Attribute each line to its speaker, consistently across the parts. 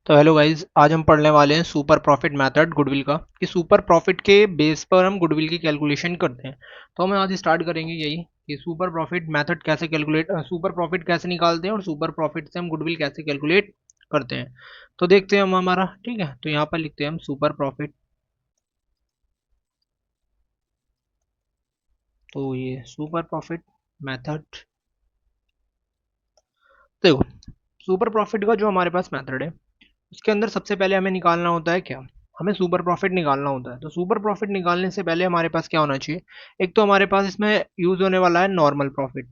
Speaker 1: तो hello guys, आज हम पढ़ने वाले हैं सुपर प्रॉफिट मेथड गुडविल का कि सुपर प्रॉफिट के बेस पर हम गुडविल की कैलकुलेशन करते हैं। तो हम आज स्टार्ट करेंगे यही कि सुपर प्रॉफिट मेथड कैसे कैलकुलेट सुपर प्रॉफिट कैसे निकालते हैं और सुपर प्रॉफिट से हम गुडविल कैसे कैलकुलेट करते हैं। तो देखते हैं हम हमारा, ठीक है। तो यहाँ पर लिखते हैं हम सुपर प्रॉफिट। तो ये सुपर प्रॉफिट मेथड, देखो सुपर प्रॉफिट का जो हमारे पास मेथड है उसके अंदर सबसे पहले हमें निकालना होता है क्या, हमें सुपर प्रॉफिट निकालना होता है। तो सुपर प्रॉफिट निकालने से पहले हमारे पास क्या होना चाहिए, एक तो हमारे पास इसमें यूज होने वाला है नॉर्मल प्रॉफिट,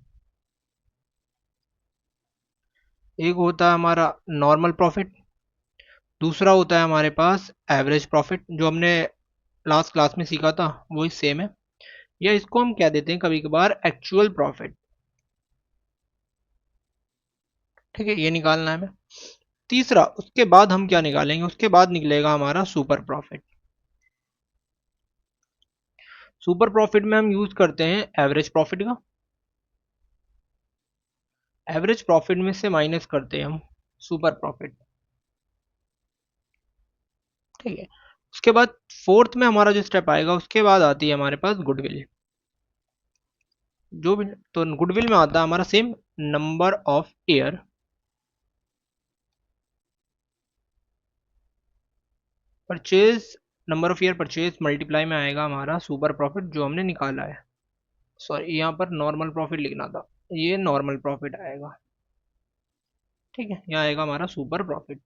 Speaker 1: एक होता है हमारा नॉर्मल प्रॉफिट, दूसरा होता है हमारे पास एवरेज प्रॉफिट जो हमने लास्ट क्लास में सीखा था वही सेम है, या इसको हम क्या देते हैं कभी कभार एक्चुअल प्रॉफिट। ठीक है, ये निकालना है हमें। तीसरा, उसके बाद हम क्या निकालेंगे, उसके बाद निकलेगा हमारा सुपर प्रॉफिट। सुपर प्रॉफिट में हम यूज करते हैं एवरेज प्रॉफिट का, एवरेज प्रॉफिट में से माइनस करते हैं हम सुपर प्रॉफिट। ठीक है, उसके बाद फोर्थ में हमारा जो स्टेप आएगा उसके बाद आती है हमारे पास गुडविल। जो भी तो गुडविल में आता है हमारा same number of year purchase, number of year purchase multiply में आएगा हमारा सुपर प्रॉफिट जो हमने निकाला है। सॉरी, यहाँ पर नॉर्मल प्रॉफिट लिखना था, ये नॉर्मल प्रॉफिट आएगा। ठीक है, यहाँ आएगा हमारा सुपर प्रॉफिट।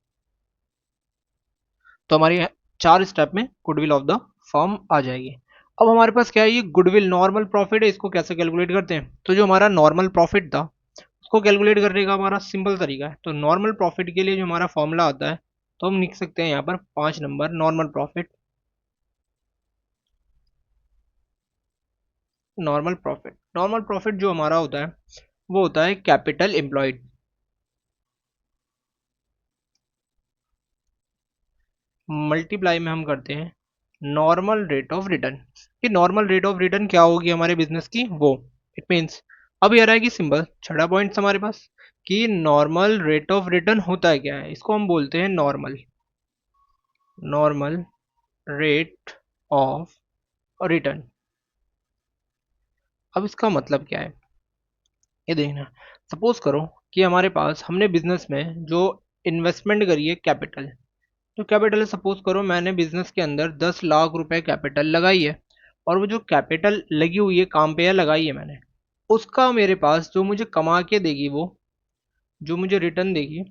Speaker 1: तो हमारी चार स्टेप में गुडविल ऑफ द फर्म आ जाएगी। अब हमारे पास क्या है, ये गुडविल नॉर्मल प्रॉफिट है, इसको कैसे कैलकुलेट करते हैं। तो जो हमारा नॉर्मल प्रॉफिट था उसको कैलकुलेट करने का हमारा सिंपल तरीका है। तो नॉर्मल प्रॉफिट के लिए जो हमारा फॉर्मूला आता है, तो हम लिख सकते हैं यहाँ पर 5 number normal profit. Normal profit जो हमारा होता है वो होता है कैपिटल एम्प्लॉयड मल्टीप्लाई में हम करते हैं नॉर्मल रेट ऑफ रिटर्न। कि नॉर्मल रेट ऑफ रिटर्न क्या होगी हमारे बिजनेस की, वो इट मीन्स अब ये रहेगी सिंबल छठा पॉइंट हमारे पास कि नॉर्मल रेट ऑफ रिटर्न होता है क्या है, इसको हम बोलते हैं नॉर्मल रेट ऑफ रिटर्न। अब इसका मतलब क्या है ये देखना। सपोज करो कि हमारे पास हमने बिजनेस में जो इन्वेस्टमेंट करी है कैपिटल, जो कैपिटल है, सपोज करो मैंने बिजनेस के अंदर 10 लाख रुपए कैपिटल लगाई है, और वो जो कैपिटल लगी हुई है काम पे या लगाई है मैंने, उसका मेरे पास जो मुझे कमा के देगी, वो जो मुझे रिटर्न देगी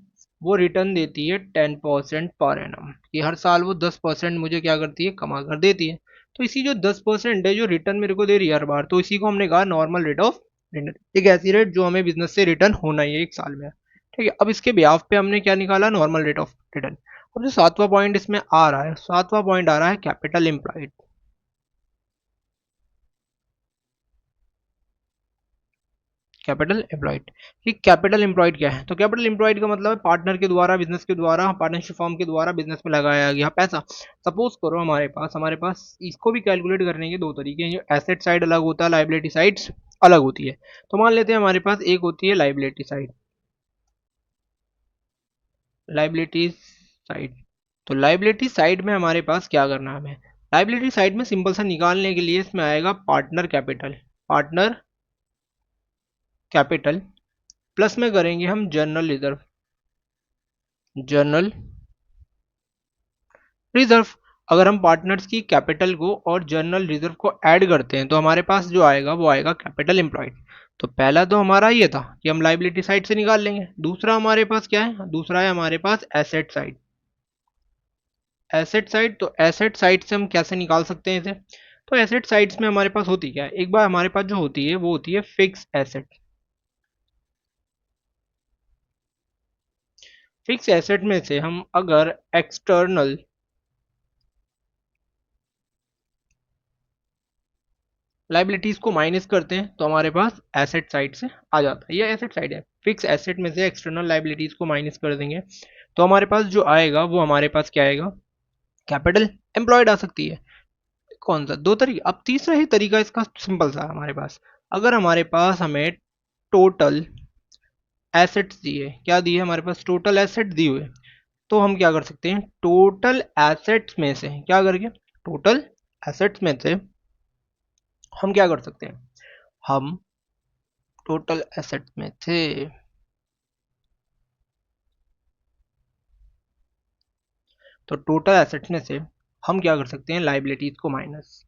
Speaker 1: वो रिटर्न देती है 10% पर एनम, कि हर साल वो 10% मुझे क्या करती है, कमा कर देती है। तो इसी जो 10% है जो रिटर्न मेरे को दे रही है हर बार, तो इसी को हमने कहा नॉर्मल रेट ऑफ रिटर्न। एक ऐसी रेट जो हमें बिजनेस से रिटर्न होना ही है एक साल में। ठीक है, अब इसके ब्याज पे हमने क्या निकाला, नॉर्मल रेट ऑफ रिटर्न। अब जो सातवां पॉइंट इसमें आ रहा है, सातवां पॉइंट आ रहा है कैपिटल एम्प्लॉयड। कैपिटल एम्प्लॉयड, कि कैपिटल एम्प्लॉयड क्या है, तो कैपिटल एम्प्लॉयड का मतलब है पार्टनर के द्वारा, बिजनेस के द्वारा, पार्टनरशिप फॉर्म के द्वारा बिजनेस में लगाया गया पैसा। सपोज करो हमारे पास इसको भी कैलकुलेट करने के दो तरीके हैं, जो एसेट साइड अलग होता है, लाइबिलिटी साइड्स अलग होती है। तो मान लेते हैं हमारे पास एक होती है लाइबिलिटी साइड, लाइबिलिटी साइड। तो लाइबिलिटी साइड में हमारे पास क्या करना है हमें, लाइबिलिटी साइड में सिंपल सा निकालने के लिए इसमें आएगा partner capital, partner capital plus में करेंगे हम जनरल रिजर्व, जनरल रिजर्व। अगर हम पार्टनर्स की कैपिटल को और जनरल रिजर्व को ऐड करते हैं तो हमारे पास जो आएगा वो आएगा कैपिटल एम्प्लॉयड। तो पहला तो हमारा ये था कि हम लाइबिलिटी साइड से निकाल लेंगे, दूसरा हमारे पास क्या है, दूसरा है हमारे पास एसेट साइड। एसेट साइड, तो एसेट साइड से हम कैसे निकाल सकते हैं इसे। तो एसेट साइड्स में हमारे पास होती क्या है, एक बार हमारे पास जो होती है वो होती है फिक्स एसेट। फिक्स एसेट में से हम अगर एक्सटर्नल लाइबिलिटीज को माइनस करते हैं तो हमारे पास एसेट साइड से आ जाता है, ये एसेट साइड है। फिक्स एसेट में से एक्सटर्नल लाइबिलिटीज को माइनस कर देंगे तो हमारे पास जो आएगा वो हमारे पास क्या आएगा, कैपिटल एम्प्लॉयड आ सकती है। कौन सा, दो तरीका। अब तीसरा ही तरीका इसका सिंपल सा है हमारे पास, अगर हमारे पास हमें टोटल एसेट्स दिए, क्या दिए हमारे पास, टोटल एसेट दिए हुए, तो हम क्या कर सकते हैं, टोटल एसेट्स में से क्या करेंगे, टोटल एसेट्स में से हम क्या कर सकते हैं, हम टोटल एसेट्स में से तो टोटल एसेट्स में से हम क्या कर सकते हैं, लाइबिलिटीज को माइनस।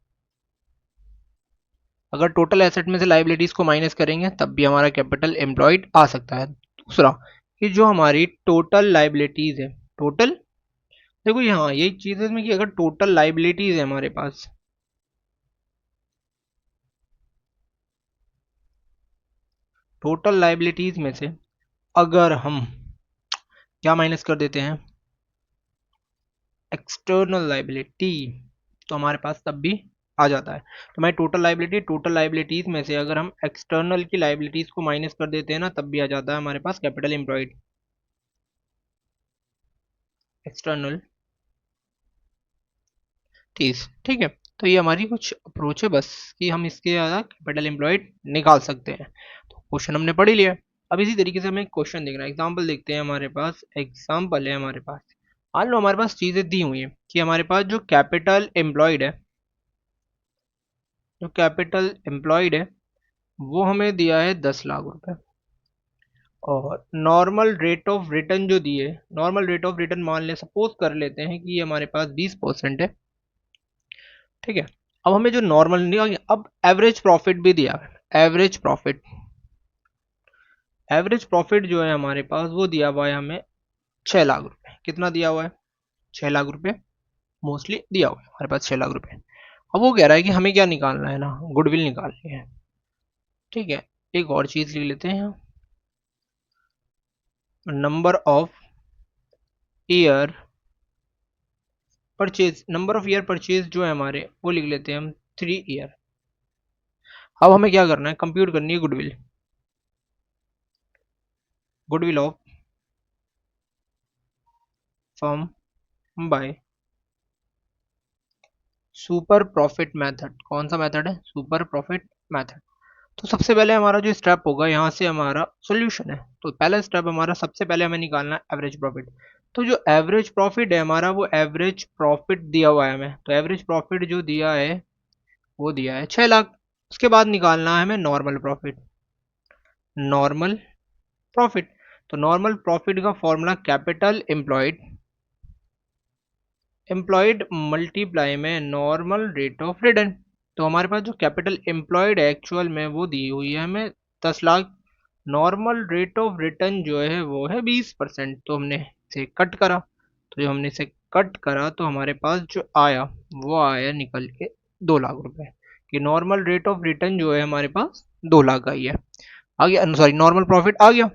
Speaker 1: अगर टोटल एसेट में से लाइबिलिटीज को माइनस करेंगे तब भी हमारा कैपिटल एम्प्लॉयड आ सकता है। दूसरा कि जो हमारी टोटल लाइबिलिटीज है, टोटल, देखो यहाँ यही चीज है इसमें कि अगर टोटल लाइबिलिटीज है हमारे पास, टोटल लाइबिलिटीज में से अगर हम क्या माइनस कर देते हैं, एक्सटर्नल लाइबिलिटी, तो हमारे पास तब भी आ जाता है। तो हमारी टोटल लाइबिलिटी, टोटल लाइबिलिटीज में से अगर हम एक्सटर्नल की लाइबिलिटीज को माइनस कर देते हैं ना, तब भी आ जाता है हमारे पास कैपिटल एम्प्लॉयड, एक्सटर्नल चीज। ठीक है, तो ये हमारी कुछ अप्रोच है बस कि हम इसके ज़्यादा कैपिटल एम्प्लॉयड निकाल सकते हैं। तो क्वेश्चन हमने पढ़ ही लिया। अब इसी तरीके से हमें क्वेश्चन देखना है, एग्जाम्पल देखते हैं। हमारे पास एग्जाम्पल है, हमारे पास मान लो हमारे पास चीज़ें दी हुई है कि हमारे पास जो कैपिटल एम्प्लॉयड है, जो कैपिटल एम्प्लॉयड है वो हमें दिया है 10 लाख रुपए, और नॉर्मल रेट ऑफ रिटर्न जो दिए, नॉर्मल रेट ऑफ रिटर्न मान ले, सपोज कर लेते हैं कि ये हमारे पास 20% है। ठीक है, अब हमें जो नॉर्मल नहीं, अब एवरेज प्रॉफिट भी दिया है, एवरेज प्रॉफिट, एवरेज प्रॉफिट जो है हमारे पास वो दिया हुआ है हमें 6 लाख रुपए। कितना दिया हुआ है, 6 लाख रुपए मोस्टली दिया हुआ है हमारे पास, 6 लाख रुपए। अब वो कह रहा है कि हमें क्या निकालना है ना, गुडविल निकालनी है। ठीक है, एक और चीज लिख लेते हैं, number of year purchase, number of year purchase जो है हमारे वो लिख लेते हैं हम 3 ईयर। अब हमें क्या करना है, कंप्यूट करनी है goodwill, goodwill of firm by super profit method. कौन सा मेथड है, सुपर प्रॉफिट मेथड। तो सबसे पहले हमारा जो स्टेप होगा, यहाँ से हमारा सॉल्यूशन है। तो पहला स्टेप हमारा, सबसे पहले हमें निकालना है एवरेज प्रॉफिट। तो जो एवरेज प्रॉफिट है हमारा, वो एवरेज प्रॉफिट दिया हुआ है हमें, तो एवरेज प्रॉफिट जो दिया है वो दिया है 6 लाख। उसके बाद निकालना है हमें नॉर्मल प्रॉफिट, नॉर्मल प्रॉफिट। तो नॉर्मल प्रॉफिट का formula capital employed, employed multiply में नॉर्मल रेट ऑफ रिटर्न। तो हमारे पास जो कैपिटल एम्प्लॉयड है एक्चुअल में वो दी हुई है हमें 10 lakh, normal rate of return जो है वो है 20%। तो हमने इसे कट करा, तो जब हमने इसे कट करा तो हमारे पास जो आया वो आया निकल के 2 लाख रुपए, कि नॉर्मल रेट ऑफ रिटर्न जो है हमारे पास 2 लाख आई है। आ गया, सॉरी, नॉर्मल प्रॉफिट आ गया।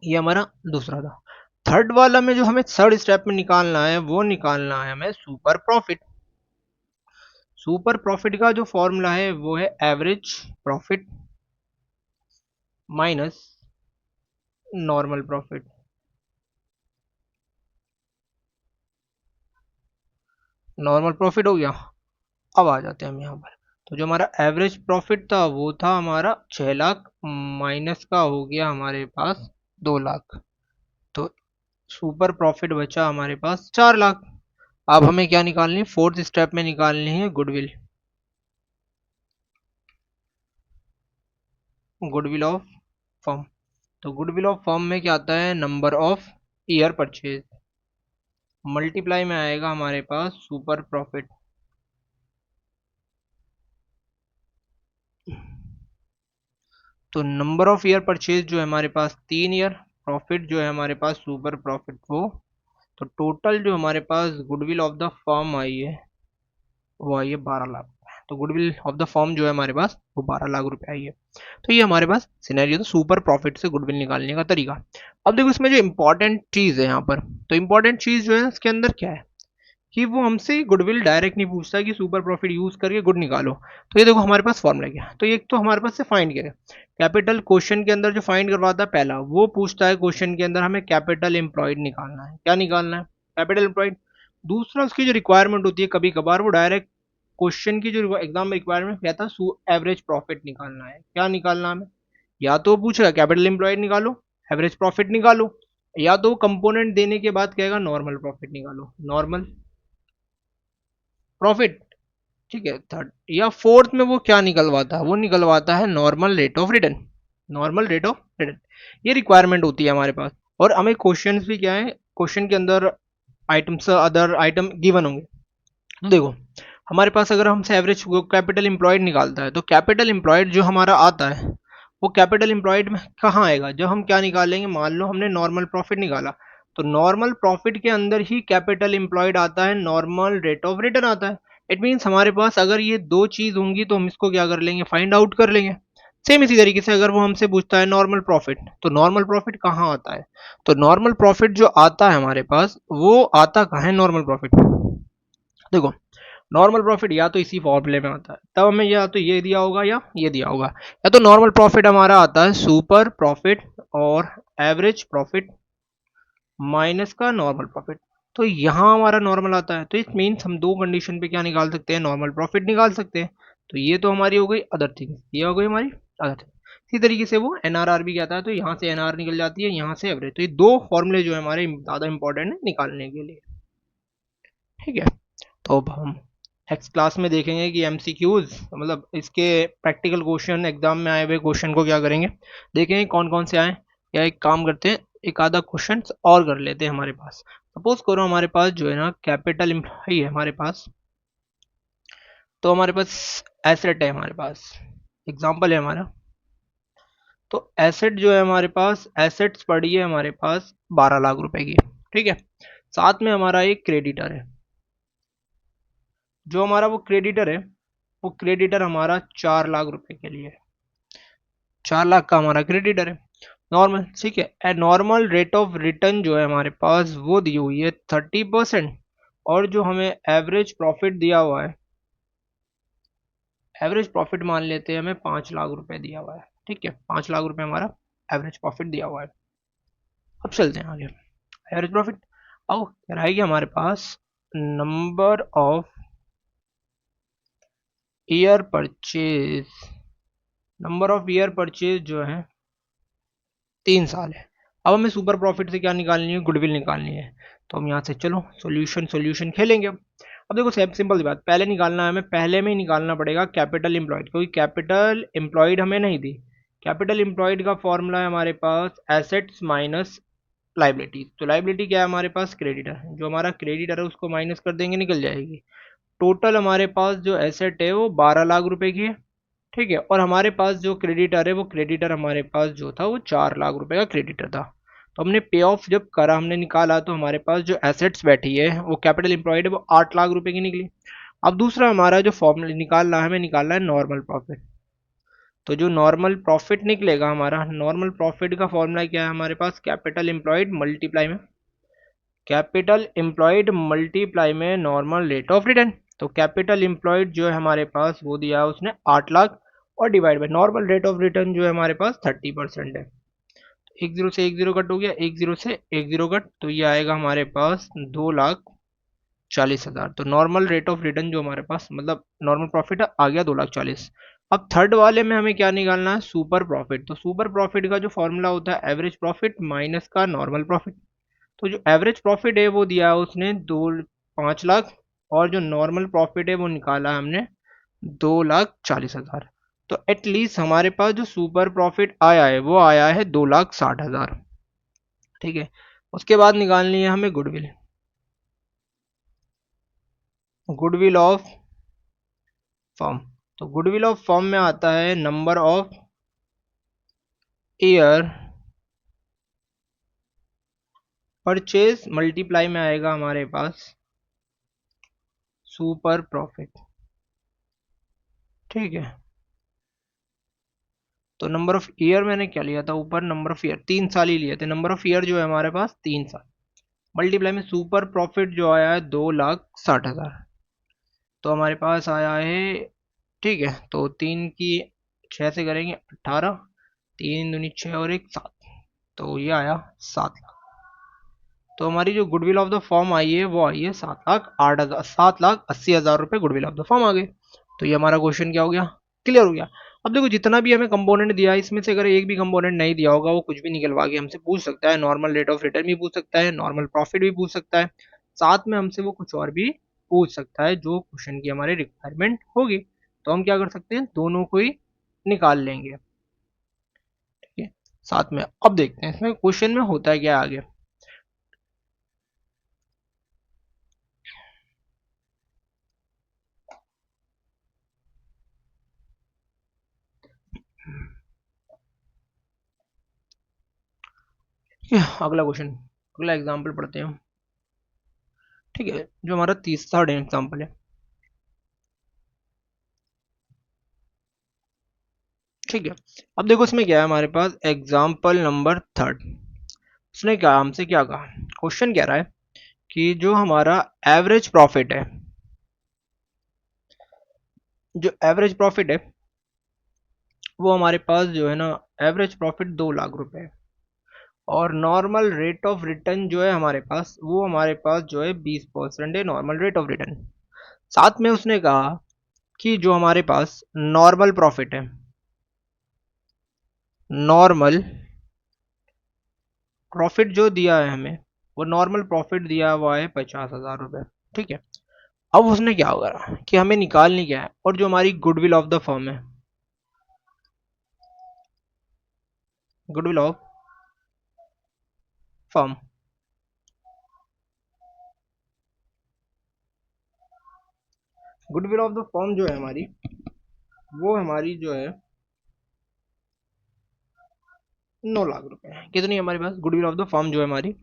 Speaker 1: ये हमारा दूसरा था। थर्ड वाला में जो हमें थर्ड स्टेप में निकालना है वो निकालना है हमें सुपर प्रॉफिट। सुपर प्रॉफिट का जो फॉर्मूला है वो है average profit minus normal profit. Normal profit हो गया। अब आ जाते हैं हम यहाँ पर। तो जो हमारा एवरेज प्रॉफिट था वो था हमारा 6 लाख, माइनस का हो गया हमारे पास 2 लाख। तो सुपर प्रॉफिट बचा हमारे पास 4 लाख। अब हमें क्या निकालनी है, फोर्थ स्टेप में निकालनी है गुडविल, गुडविल ऑफ फर्म। तो गुडविल ऑफ फर्म में क्या आता है, number of year purchase multiply में आएगा हमारे पास सुपर प्रॉफिट। तो नंबर ऑफ ईयर परचेज जो है हमारे पास 3 ईयर, प्रॉफिट जो है हमारे पास सुपर प्रॉफिट वो। तो टोटल जो हमारे पास goodwill of the firm I है वो आई है 12 लाख। तो गुडविल ऑफ द फर्म जो है हमारे पास वो 12 लाख रुपए आई है। तो ये हमारे पास सिनेरियो था सुपर प्रॉफिट से गुडविल निकालने का तरीका। अब देखो इसमें जो इंपॉर्टेंट चीज है यहाँ पर, तो इंपॉर्टेंट चीज जो है इसके अंदर क्या है कि वो हमसे गुडविल डायरेक्ट नहीं पूछता कि सुपर प्रॉफिट यूज करके गुड निकालो। तो ये देखो हमारे पास फॉर्मूला क्या है, तो एक तो हमारे पास से फाइंड किया कैपिटल, क्वेश्चन के अंदर जो फाइंड करवाता है पहला वो पूछता है क्वेश्चन के अंदर हमें कैपिटल एम्प्लॉयड निकालना है, क्या निकालना है, कैपिटल एम्प्लॉयड। दूसरा उसकी जो रिक्वायरमेंट होती है कभी कभार वो डायरेक्ट क्वेश्चन की जो एग्जाम में रिक्वायरमेंट कहता है एवरेज प्रॉफिट निकालना है, क्या निकालना हमें, या तो पूछेगा कैपिटल एम्प्लॉयड निकालो, एवरेज प्रॉफिट निकालो, या तो कंपोनेंट देने के बाद कहेगा नॉर्मल प्रॉफिट निकालो, नॉर्मल प्रॉफिट, ठीक है। थर्ड या फोर्थ में वो क्या निकलवाता है, वो निकलवाता है normal rate of return, normal rate of return. ये रिक्वायरमेंट होती है हमारे पास। और हमें क्वेश्चंस भी क्या है, क्वेश्चन के अंदर आइटम्स, अदर आइटम गिवन होंगे। तो देखो हमारे पास अगर हमसे एवरेज कैपिटल एम्प्लॉयड निकालता है, तो कैपिटल एम्प्लॉयड जो हमारा आता है वो कैपिटल एम्प्लॉयड में कहाँ आएगा, जब हम क्या निकालेंगे, मान लो हमने नॉर्मल प्रॉफिट निकाला, तो नॉर्मल प्रॉफिट के अंदर ही कैपिटल एम्प्लॉयड आता है, नॉर्मल रेट ऑफ रिटर्न आता है। इट मीन्स हमारे पास अगर ये दो चीज होंगी तो हम इसको क्या कर लेंगे, फाइंड आउट कर लेंगे। सेम इसी तरीके से अगर वो हमसे पूछता है नॉर्मल प्रॉफिट, तो नॉर्मल प्रॉफिट कहाँ आता है, तो नॉर्मल प्रॉफिट जो आता है हमारे पास वो आता कहाँ है, नॉर्मल प्रॉफिट, देखो नॉर्मल प्रॉफिट या तो इसी फॉर्मूले में आता है, तब हमें या तो ये दिया होगा या ये दिया होगा। या तो नॉर्मल प्रॉफिट हमारा आता है सुपर प्रॉफिट और एवरेज प्रॉफिट माइनस का नॉर्मल प्रॉफिट। तो यहाँ हमारा नॉर्मल आता है, तो इट मीन्स हम दो कंडीशन पे क्या निकाल सकते हैं, नॉर्मल प्रॉफिट निकाल सकते हैं। तो ये तो हमारी हो गई अदर थिंग, ये हो गई हमारी अदर थिंग। इसी तरीके से वो एनआरआर भी कहता है, तो यहाँ से एनआर निकल जाती है, यहाँ से एवरेज। तो ये दो फॉर्मूले जो है हमारे ज़्यादा इंपॉर्टेंट है निकालने के लिए, ठीक है। तो अब हम नेक्स्ट क्लास में देखेंगे कि एमसीक्यूज मतलब इसके प्रैक्टिकल क्वेश्चन, एग्जाम में आए हुए क्वेश्चन को क्या करेंगे, देखेंगे कौन कौन से आए। या एक काम करते हैं, एक आधा क्वेश्चन और कर लेते हैं हमारे पास। सपोज करो हमारे पास जो है ना कैपिटल एम्प्लॉय है हमारे पास, तो हमारे पास एसेट है, हमारे पास एग्जाम्पल है हमारा। तो एसेट जो है हमारे पास, एसेट्स पड़ी है हमारे पास 12 लाख रुपए की, ठीक है। साथ में हमारा एक क्रेडिटर है, जो हमारा वो क्रेडिटर है, वो क्रेडिटर हमारा 4 लाख रुपए के लिए, 4 लाख का हमारा क्रेडिटर है, नॉर्मल, ठीक है। And normal rate of return जो है हमारे पास वो दी हुई है 30%। और जो हमें एवरेज प्रॉफिट दिया हुआ है, एवरेज प्रॉफिट मान लेते हैं हमें 5 लाख रुपए दिया हुआ है, ठीक है। 5 लाख रुपए हमारा एवरेज प्रॉफिट दिया हुआ है। अब चलते हैं आगे, एवरेज प्रॉफिट। अब क्या रहेगी हमारे पास, number of year purchase, number of year purchase जो है 3 साल है। अब हमें सुपर प्रॉफिट से क्या निकालनी है, गुडविल निकालनी है। तो हम यहाँ से चलो सॉल्यूशन सॉल्यूशन खेलेंगे। अब देखो सिंपल सी बात, पहले निकालना है हमें, पहले में ही निकालना पड़ेगा कैपिटल एम्प्लॉयड, क्योंकि कैपिटल एम्प्लॉयड हमें नहीं दी। कैपिटल एम्प्लॉयड का फॉर्मूला है हमारे पास एसेट्स माइनस लाइबिलिटी। तो लाइबिलिटी क्या है हमारे पास, क्रेडिटर, जो हमारा क्रेडिटर है उसको माइनस कर देंगे, निकल जाएगी। टोटल हमारे पास जो एसेट है वो 12 लाख रुपए की है, ठीक है। और हमारे पास जो क्रेडिटर है, वो क्रेडिटर हमारे पास जो था वो 4 लाख रुपए का क्रेडिटर था। तो हमने पे ऑफ जब करा, हमने निकाला, तो हमारे पास जो एसेट्स बैठी है वो कैपिटल एम्प्लॉयड है वो 8 लाख रुपए की निकली। अब दूसरा हमारा जो फॉर्मूला निकालना है, हमें निकालना है नॉर्मल प्रॉफिट। तो जो नॉर्मल प्रॉफिट निकलेगा हमारा, नॉर्मल प्रॉफिट का फॉर्मूला क्या है हमारे पास, कैपिटल एम्प्लॉयड मल्टीप्लाई में, कैपिटल एम्प्लॉयड मल्टीप्लाई में नॉर्मल रेट ऑफ रिटर्न। तो कैपिटल एम्प्लॉयड जो है हमारे पास वो दिया है उसने 8 लाख, और divide by normal rate of return जो है हमारे पास 30% है। एक जीरो से एक जीरो कट हो गया, एक जीरो से एक जीरो कट, तो ये आएगा हमारे पास 2,40,000। तो नॉर्मल रेट ऑफ रिटर्न जो हमारे पास मतलब नॉर्मल प्रॉफिट आ गया 2,40,000। अब थर्ड वाले में हमें क्या निकालना है, सुपर प्रॉफिट। तो सुपर प्रॉफिट का जो फॉर्मूला होता है एवरेज प्रॉफिट माइनस का नॉर्मल प्रॉफिट। तो जो एवरेज प्रॉफिट है वो दिया है उसने 5 लाख, और जो नॉर्मल प्रॉफिट है वो निकाला है हमने 2,40,000। तो एटलीस्ट हमारे पास जो सुपर प्रॉफिट आया है वो आया है 2,60,000, ठीक है। उसके बाद निकालनी है हमें गुडविल, गुडविल ऑफ फर्म। तो गुडविल ऑफ फर्म में आता है number of year purchase multiply में आएगा हमारे पास सुपर प्रॉफिट, ठीक है। तो नंबर ऑफ ईयर मैंने क्या लिया था ऊपर, नंबर ऑफ ईयर 3 साल ही लिए थे, नंबर ऑफ ईयर जो है हमारे पास 3 साल, मल्टीप्लाई में सुपर प्रॉफिट जो आया है 2,60,000। तो हमारे पास आया है, ठीक है। तो 3 की 6 से करेंगे 18, 3 दूनी 6 और 1 7, तो ये आया 7 लाख। तो हमारी जो goodwill of the firm I है वो आई है 7,08,000, 7,80,000 रुपये गुडविल ऑफ द फर्म आ गए। तो ये हमारा क्वेश्चन क्या हो गया, क्लियर हो गया। अब देखो जितना भी हमें कंपोनेंट दिया है इसमें से अगर एक भी कंपोनेंट नहीं दिया होगा वो कुछ भी निकलवा के हमसे पूछ सकता है, नॉर्मल रेट ऑफ रिटर्न भी पूछ सकता है, नॉर्मल प्रॉफिट भी पूछ सकता है, साथ में हमसे वो कुछ और भी पूछ सकता है जो क्वेश्चन की हमारी रिक्वायरमेंट होगी। तो हम क्या कर सकते हैं, दोनों को ही निकाल लेंगे। ठीक है, साथ में अब देखते हैं इसमें क्वेश्चन में होता है क्या आगे। ठीक है, अगला क्वेश्चन, अगला एग्जाम्पल पढ़ते हैं हम। ठीक है, जो हमारा तीसरा एग्जाम्पल है। ठीक है, अब देखो इसमें क्या है हमारे पास, एग्जाम्पल नंबर थर्ड। उसने क्या हमसे क्या कहा, क्वेश्चन कह रहा है कि जो हमारा एवरेज प्रॉफिट है, जो एवरेज प्रॉफिट है वो हमारे पास जो है ना, एवरेज प्रॉफिट 2 लाख रुपए है, और नॉर्मल रेट ऑफ रिटर्न जो है हमारे पास, वो हमारे पास जो है 20% है नॉर्मल रेट ऑफ रिटर्न। साथ में उसने कहा कि जो हमारे पास नॉर्मल प्रॉफिट है, नॉर्मल प्रॉफिट जो दिया है हमें, वो नॉर्मल प्रॉफिट दिया हुआ है 50,000 रुपये। ठीक है, अब उसने क्या करा कि हमें निकालनी क्या है, और जो हमारी गुडविल ऑफ द फर्म है, goodwill of firm, goodwill of the firm जो है हमारी, वो हमारी जो है 9 लाख रुपए है। कितनी है हमारे पास गुडविल ऑफ द फर्म जो है हमारी,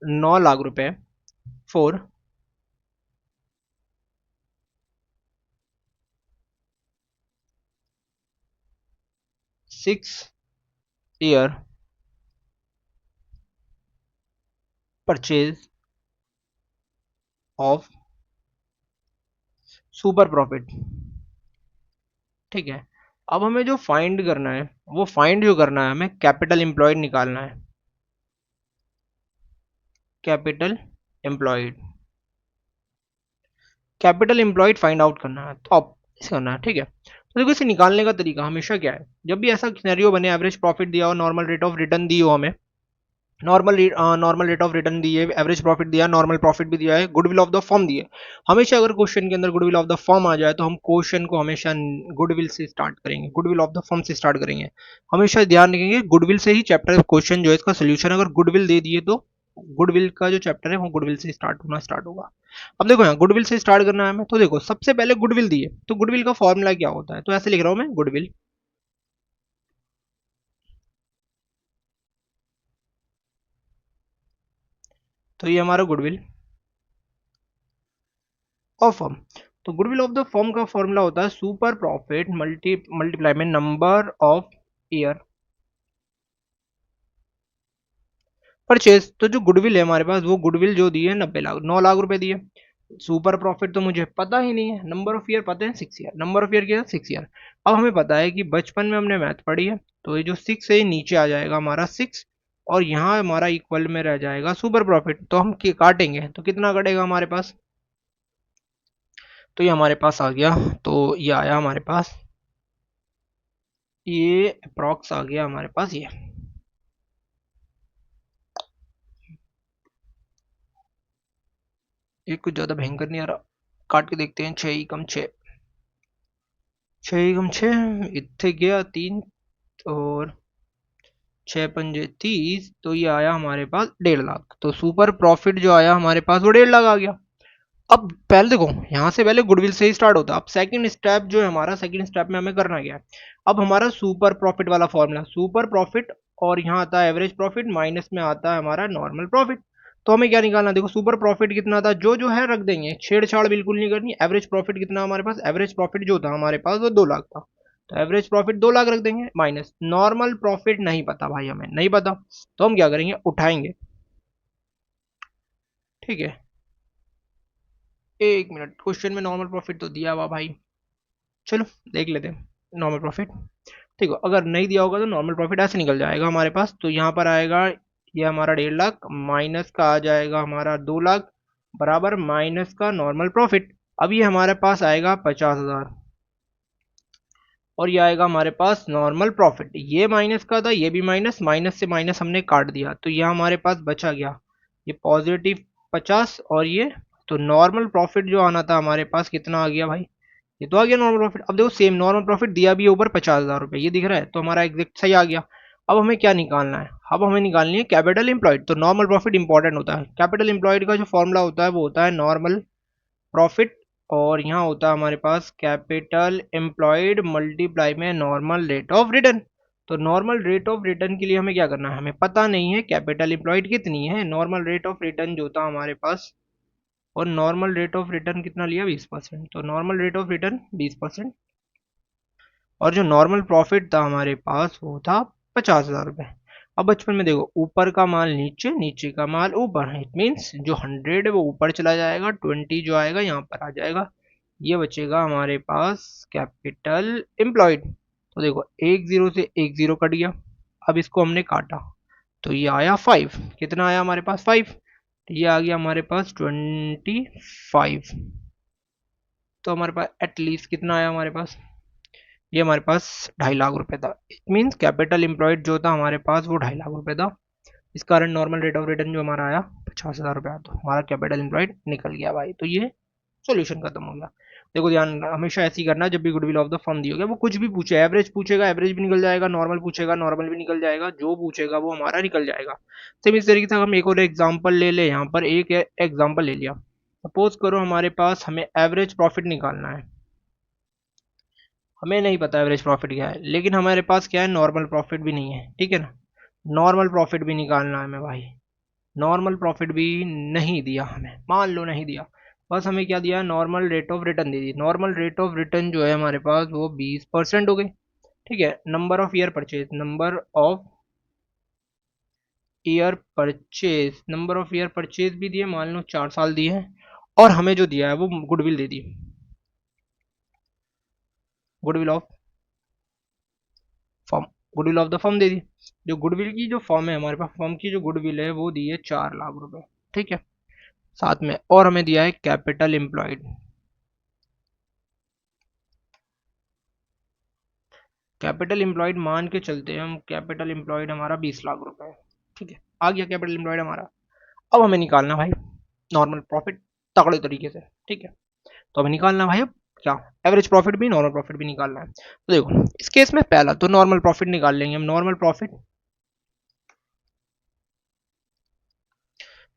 Speaker 1: 9 लाख रुपए, for 6 year purchase of super profit. ठीक है, अब हमें जो फाइंड करना है, वो फाइंड जो करना है हमें कैपिटल एम्प्लॉयड निकालना है, capital employed, capital employed find out करना है, तो अब इसे करना है। ठीक है, तो देखो इसे निकालने का तरीका हमेशा क्या है, जब भी ऐसा सिनेरियो बने, एवरेज प्रॉफिट दिया हो, normal rate of return the हो हमें, normal rate of return the है, एवरेज प्रॉफिट दिया, नॉर्मल प्रॉफिट भी दिया है, गुडविल ऑफ द फर्म दी है, हमेशा अगर क्वेश्चन के अंदर गुडविल ऑफ द फर्म आ जाए तो हम क्वेश्चन को हमेशा गुडविल से स्टार्ट करेंगे, गुडविल ऑफ द फर्म से स्टार्ट करेंगे। हमेशा ध्यान रखेंगे गुडविल से ही चैप्टर क्वेश्चन जो है इसका सोल्यूशन, अगर गुडविल दे दिए तो गुडविल का जो चैप्टर है वो गुडविल से स्टार्ट होना स्टार्ट होगा। अब देखो यहाँ गुडविल से स्टार्ट करना है हमें, तो देखो सबसे पहले गुडविल दी है, तो गुडविल का फॉर्मूला क्या होता है, तो ऐसे लिख रहा हूं मैं, गुडविल, तो ये हमारा गुडविल ऑफ फर्म। तो गुडविल ऑफ द फर्म का फॉर्मूला होता है सुपर प्रॉफिट मल्टीप्लाई में नंबर ऑफ ईयर परचेज। तो जो गुडविल है हमारे पास, वो गुडविल जो दी है 90 लाख, 9 लाख रुपए दी है। सुपर प्रॉफिट तो मुझे पता ही नहीं है, नंबर ऑफ ईयर पता है 6 ईयर, नंबर ऑफ ईयर क्या है 6 ईयर। अब हमें पता है कि बचपन में हमने मैथ पढ़ी है, तो ये जो 6 है नीचे आ जाएगा हमारा 6, और यहाँ हमारा इक्वल में रह जाएगा सुपर प्रॉफिट, तो हम काटेंगे तो कितना कटेगा हमारे पास, तो ये हमारे पास आ गया, तो ये आया हमारे पास, ये अप्रॉक्स आ गया हमारे पास ये कुछ ज्यादा भयंकर नहीं आ रहा, काट के देखते हैं, 6 ही कम 6, 6 ही कम 6, इतने गया 3, और 6 पंजे 30, तो ये आया हमारे पास 1.5 लाख, तो सुपर प्रॉफिट जो आया हमारे पास वो 1.5 लाख आ गया। अब पहले देखो यहाँ से पहले गुडविल से ही स्टार्ट होता है, अब सेकंड स्टेप जो है हमारा, सेकंड स्टेप में हमें करना क्या है, अब हमारा सुपर प्रॉफिट वाला फॉर्मूला, सुपर प्रॉफिट, और यहाँ आता है एवरेज प्रॉफिट, माइनस में आता है हमारा नॉर्मल प्रॉफिट। तो हमें क्या निकालना, देखो सुपर प्रॉफिट कितना था, जो है रख देंगे, छेड़छाड़ बिल्कुल नहीं करनी। एवरेज प्रॉफिट कितना हमारे पास, एवरेज प्रॉफिट जो था हमारे पास वो 2 लाख था, तो एवरेज प्रॉफिट 2 लाख रख देंगे, माइनस नॉर्मल प्रॉफिट नहीं पता भाई, हमें नहीं पता, तो हम क्या करेंगे, उठाएंगे। ठीक है, 1 मिनट, क्वेश्चन में नॉर्मल प्रॉफिट तो दिया हुआ भाई, चलो देख लेते हैं नॉर्मल प्रॉफिट। ठीक है, अगर नहीं दिया होगा तो नॉर्मल प्रॉफिट ऐसे निकल जाएगा हमारे पास, तो यहाँ पर आएगा ये हमारा 1.5 लाख, माइनस का आ जाएगा हमारा 2 लाख, बराबर माइनस का नॉर्मल प्रॉफिट। अब ये हमारे पास आएगा 50,000, और ये आएगा हमारे पास नॉर्मल प्रॉफिट। ये माइनस का था, ये भी माइनस, माइनस से माइनस हमने काट दिया तो ये हमारे पास बचा गया ये पॉजिटिव 50 और ये। तो नॉर्मल प्रॉफिट जो आना था हमारे पास कितना आ गया भाई, ये तो आ गया नॉर्मल प्रॉफिट। अब देखो सेम नॉर्मल प्रॉफिट दिया भी है ऊपर 50,000 रुपये, ये दिख रहा है, तो हमारा एग्जैक्ट सही आ गया। अब हमें क्या निकालना है, अब हमें निकालनी है कैपिटल एम्प्लॉयड। तो नॉर्मल प्रॉफिट इंपॉर्टेंट होता है, कैपिटल एम्प्लॉयड का जो फॉर्मूला होता है वो होता है नॉर्मल प्रॉफिट, और यहाँ होता है हमारे पास कैपिटल एम्प्लॉयड मल्टीप्लाई में नॉर्मल रेट ऑफ रिटर्न। तो नॉर्मल रेट ऑफ रिटर्न के लिए हमें क्या करना है, हमें पता नहीं है कैपिटल एम्प्लॉयड कितनी है, नॉर्मल रेट ऑफ रिटर्न जो था हमारे पास, और नॉर्मल रेट ऑफ रिटर्न कितना लिया 20%, तो नॉर्मल रेट ऑफ रिटर्न 20%। और जो नॉर्मल प्रॉफिट था हमारे पास वो था 50,000 रुपये। अब बचपन में देखो ऊपर का माल नीचे, नीचे का माल ऊपर, इट मीन्स जो 100 है वो ऊपर चला जाएगा, 20 जो आएगा यहाँ पर आ जाएगा, ये बचेगा हमारे पास कैपिटल एम्प्लॉयड। तो देखो एक जीरो से एक जीरो कट गया, अब इसको हमने काटा तो ये आया 5, कितना आया हमारे पास 5, तो ये आ गया हमारे पास 25। तो हमारे पास एटलीस्ट कितना आया हमारे पास, ये हमारे पास 2.5 लाख रुपए था। इट मीन्स कैपिटल एम्प्लॉयड जो था हमारे पास वो 2.5 लाख रुपए था। इस कारण नॉर्मल रेट ऑफ रिटर्न जो हमारा आया 50,000 रुपया, तो हमारा कैपिटल एम्प्लॉयड निकल गया भाई। तो ये सॉल्यूशन खत्म हो गया। देखो ध्यान हमेशा ऐसे ही करना, जब भी गुडविल ऑफ द फर्म दी होगी, वो कुछ भी पूछे, एवरेज पूछेगा एवरेज भी निकल जाएगा, नॉर्मल पूछेगा नॉर्मल भी निकल जाएगा, जो पूछेगा वो हमारा निकल जाएगा। सेम इस तरीके से हम एक और एग्जांपल ले ले, यहाँ पर एक एग्जांपल ले लिया। सपोज करो हमारे पास हमें एवरेज प्रॉफिट निकालना है, हमें नहीं पता एवरेज प्रॉफिट क्या है, लेकिन हमारे पास क्या है, नॉर्मल प्रॉफिट भी नहीं है, ठीक है ना, नॉर्मल प्रॉफिट भी निकालना है हमें भाई। नॉर्मल प्रॉफिट भी नहीं दिया हमें, मान लो नहीं दिया, बस हमें क्या दिया, normal rate of return they the. Normal rate of return जो है हमारे पास वो 20% हो गई, ठीक है। Number of year purchase, number of year purchase, number of year purchase भी दिए, मान लो 4 साल दिए हैं, और हमें जो दिया है वो गुडविल दे दी, goodwill of firm, goodwill of the firm दे दी। जो गुडविल की जो फर्म है हमारे पास, फर्म की जो गुडविल है वो दी है 4 लाख रुपए, ठीक है। साथ में और हमें दिया है कैपिटल एम्प्लॉयड, कैपिटल एम्प्लॉयड मान के चलते हैं हम, कैपिटल एम्प्लॉयड हमारा 20 लाख रुपए है, ठीक है, आ गया कैपिटल एम्प्लॉयड हमारा। अब हमें निकालना भाई नॉर्मल प्रॉफिट तगड़े तरीके से, ठीक है। तो हमें निकालना भाई अब क्या, एवरेज प्रॉफिट भी नॉर्मल प्रॉफिट भी निकालना है। तो देखो इस केस में पहला तो नॉर्मल प्रॉफिट निकाल लेंगे हम, नॉर्मल प्रॉफिट,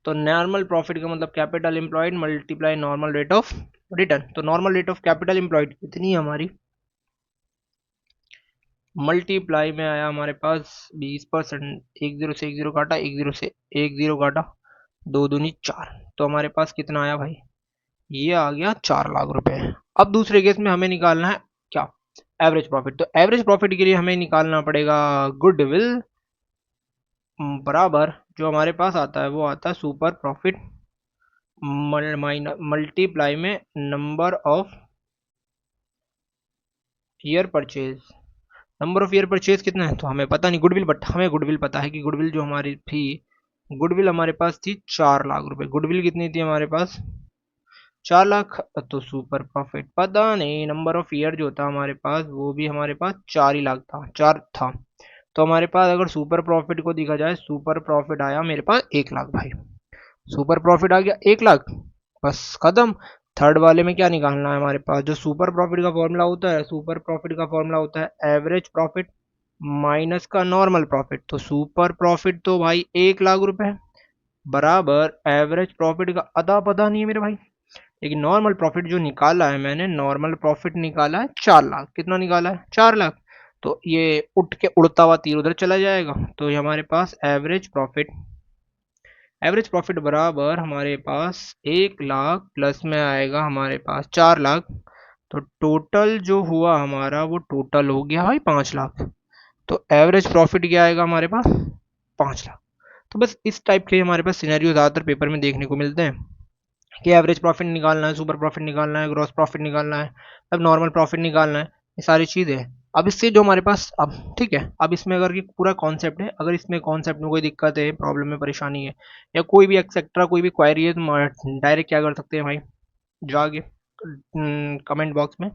Speaker 1: तो नॉर्मल प्रॉफिट का मतलब capital employed multiply normal rate of return. तो normal rate of capital employed कितनी है हमारी, मल्टीप्लाई में आया हमारे पास 20%, एक जीरो से एक जीरो काटा, एक जीरो से एक जीरो काटा, दो दूनी 4, तो हमारे पास कितना आया भाई, ये आ गया 4 लाख रुपए। अब दूसरे केस में हमें निकालना है क्या, एवरेज प्रॉफिट। तो एवरेज प्रॉफिट के लिए हमें निकालना पड़ेगा गुडविल बराबर जो हमारे पास आता है वो आता है सुपर प्रॉफिट मल्टीप्लाई में number of year purchase. Number of year purchase कितना है तो हमें पता नहीं, गुडविल, बट हमें गुडविल पता है कि गुडविल जो हमारी थी, गुडविल हमारे पास थी 4 लाख रुपए, गुडविल कितनी थी हमारे पास 4 लाख। तो सुपर प्रॉफिट पता नहीं, नंबर ऑफ ईयर जो था हमारे पास वो भी हमारे पास 4 ही लाख था, 4 था। तो हमारे पास अगर सुपर प्रॉफिट को देखा जाए, सुपर प्रॉफिट आया मेरे पास 1 लाख भाई, सुपर प्रॉफिट आ गया 1 लाख, बस खत्म। थर्ड वाले में क्या निकालना है हमारे पास, जो सुपर प्रॉफिट का फॉर्मूला होता है, सुपर प्रॉफिट का फॉर्मूला होता है एवरेज प्रॉफिट माइनस का नॉर्मल प्रॉफिट। तो सुपर प्रॉफिट तो भाई 1 लाख रुपए बराबर एवरेज प्रॉफिट का अदा पता नहीं है मेरे भाई, लेकिन नॉर्मल प्रॉफिट जो निकाला है मैंने, नॉर्मल प्रॉफिट निकाला है 4 लाख, कितना निकाला है 4 लाख। तो ये उठ के उड़ता हुआ तीर उधर चला जाएगा, तो ये हमारे पास एवरेज प्रॉफिट, एवरेज प्रॉफिट बराबर हमारे पास 1 लाख प्लस में आएगा हमारे पास 4 लाख। तो टोटल जो हुआ हमारा वो टोटल हो गया भाई 5 लाख। तो एवरेज प्रॉफिट क्या आएगा हमारे पास 5 लाख। तो बस इस टाइप के हमारे पास सिनेरियो ज़्यादातर पेपर में देखने को मिलते हैं कि एवरेज प्रॉफिट निकालना है, सुपर प्रॉफिट निकालना है, ग्रॉस प्रॉफिट निकालना है, अब नॉर्मल प्रॉफिट निकालना है, ये सारी चीज़ें हैं। अब इससे जो हमारे पास, अब ठीक है, अब इसमें अगर कि पूरा कॉन्सेप्ट है, अगर इसमें कॉन्सेप्ट में कोई दिक्कत है, प्रॉब्लम है, परेशानी है, या कोई भी एक्सेट्रा कोई भी क्वायरी है, तो डायरेक्ट क्या कर सकते हैं भाई, जाके कमेंट बॉक्स में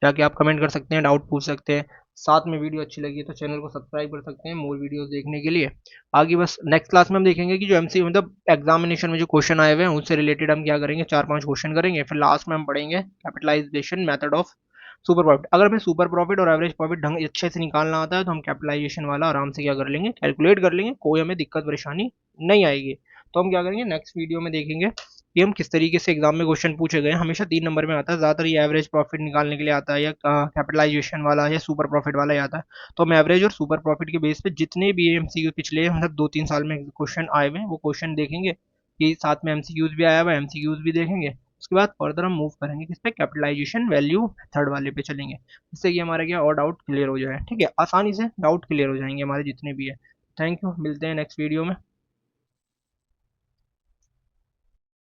Speaker 1: जाके आप कमेंट कर सकते हैं, डाउट पूछ सकते हैं। साथ में वीडियो अच्छी लगी है तो चैनल को सब्सक्राइब कर सकते हैं मोर वीडियोस देखने के लिए। आगे बस नेक्स्ट क्लास में हम देखेंगे कि जो एमसी मतलब एग्जामिनेशन में जो क्वेश्चन आए हुए हैं उससे रिलेटेड हम क्या करेंगे, 4-5 क्वेश्चन करेंगे। फिर लास्ट में हम पढ़ेंगे capitalisation method of super profit. अगर हमें सुपर प्रॉफिट और एवरेज प्रॉफिट ढंग अच्छे से निकालना आता है तो हम कैपिटलाइजेशन वाला आराम से क्या कर लेंगे, कैलकुलेट कर लेंगे, कोई हमें दिक्कत परेशानी नहीं आएगी। तो हम क्या करेंगे, नेक्स्ट वीडियो में देखेंगे कि हम किस तरीके से एग्जाम में क्वेश्चन पूछे गए। हमेशा 3 नंबर में आता है ज़्यादातर, ये एवरेज प्रॉफिट निकालने के लिए आता है या कैपिटलाइजेशन वाला या सुपर प्रॉफिट वाला ही आता है। तो हम एवरेज और सुपर प्रॉफिट के बेस पे जितने भी एमसीक्यू पिछले मतलब 2-3 साल में क्वेश्चन आए हुए हैं वो क्वेश्चन देखेंगे, कि साथ में एमसीक्यूज भी आया हुआ है, एमसीक्यूज भी देखेंगे। उसके बाद फर्दर हम मूव करेंगे किस पे, कैपिटलाइजेशन वैल्यू थर्ड वाले पे चलेंगे, जिससे कि हमारा क्या और डाउट क्लियर हो जाए। ठीक है, आसानी से डाउट क्लियर हो जाएंगे हमारे जितने भी है। थैंक यू, मिलते हैं नेक्स्ट वीडियो में।